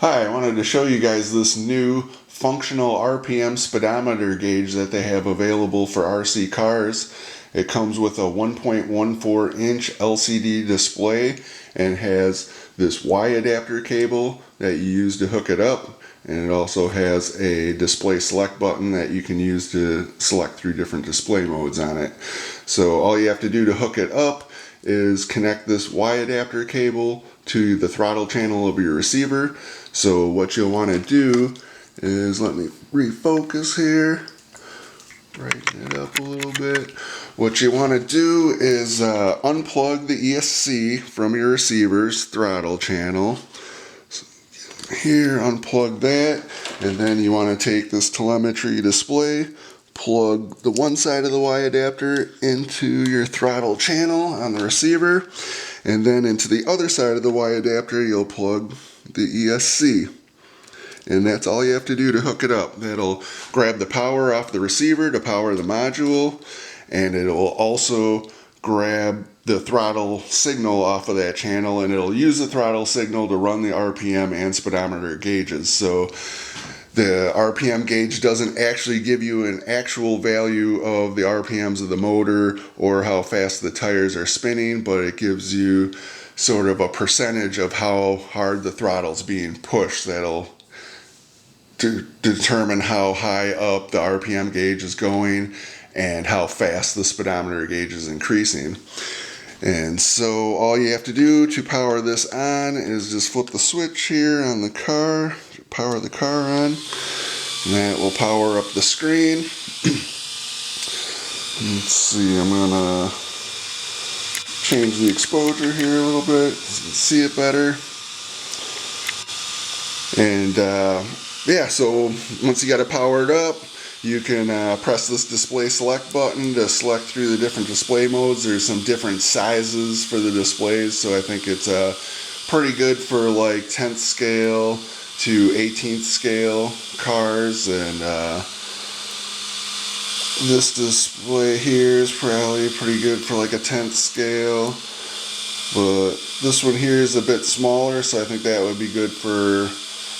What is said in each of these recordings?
Hi, I wanted to show you guys this new functional RPM speedometer gauge that they have available for RC cars. It comes with a 1.14 inch LCD display and has this Y adapter cable that you use to hook it up, and it also has a display select button that you can use to select through different display modes on it. So all you have to do to hook it up is connect this Y adapter cable to the throttle channel of your receiver. So what you'll want to do is, let me refocus here, brighten it up a little bit. What you want to do is unplug the ESC from your receiver's throttle channel. So here, unplug that, and then you want to take this telemetry display, plug the one side of the Y adapter into your throttle channel on the receiver, and then into the other side of the Y adapter you'll plug the ESC. And that's all you have to do to hook it up. That'll grab the power off the receiver to power the module, and it'll also grab the throttle signal off of that channel, and it'll use the throttle signal to run the RPM and speedometer gauges. So the RPM gauge doesn't actually give you an actual value of the RPMs of the motor or how fast the tires are spinning, but it gives you sort of a percentage of how hard the throttle's being pushed. That'll determine how high up the RPM gauge is going and how fast the speedometer gauge is increasing. And so all you have to do to power this on is just flip the switch here on the car, power the car on, and that will power up the screen. Let's see, I'm gonna change the exposure here a little bit so you can see it better. And yeah, so once you got it powered up, you can press this display select button to select through the different display modes. There's some different sizes for the displays, so I think it's pretty good for like 10th scale to 18th scale cars. And this display here is probably pretty good for like a 10th scale, but this one here is a bit smaller, so I think that would be good for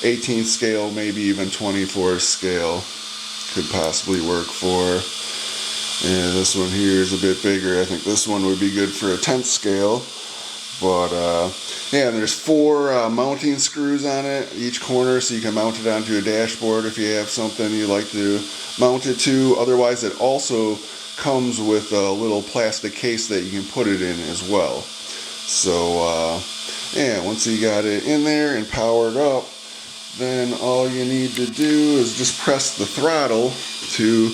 18th scale, maybe even 24th scale could possibly work for. And this one here is a bit bigger. I think this one would be good for a 10th scale. But yeah, there's 4 mounting screws on it, each corner, so you can mount it onto a dashboard if you have something you like to mount it to. Otherwise, it also comes with a little plastic case that you can put it in as well. So yeah, once you got it in there and powered up, then all you need to do is just press the throttle to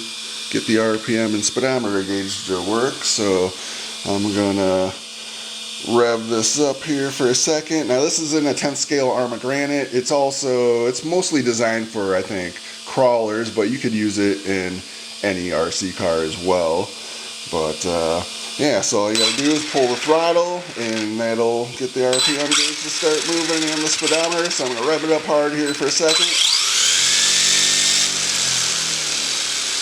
get the RPM and speedometer gauge to work. So I'm gonna rev this up here for a second. Now this is in a 10th scale Arma Granite. It's mostly designed for, I think, crawlers, but you could use it in any RC car as well. But yeah, so all you gotta do is pull the throttle, and that'll get the RPM gauge to start moving and the speedometer. So I'm gonna rev it up hard here for a second.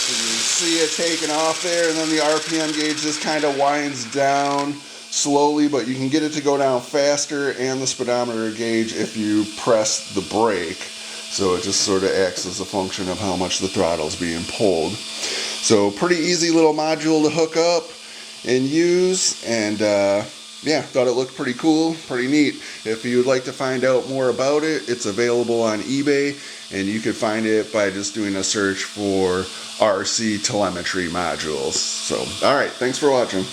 So you can see it taking off there, and then the RPM gauge just kind of winds down slowly, but you can get it to go down faster, and the speedometer gauge, if you press the brake. So it just sort of acts as a function of how much the throttle's being pulled. So pretty easy little module to hook up and use, and yeah, thought it looked pretty cool, pretty neat. If you would like to find out more about it, it's available on eBay, and you can find it by just doing a search for RC telemetry modules. So, alright, thanks for watching.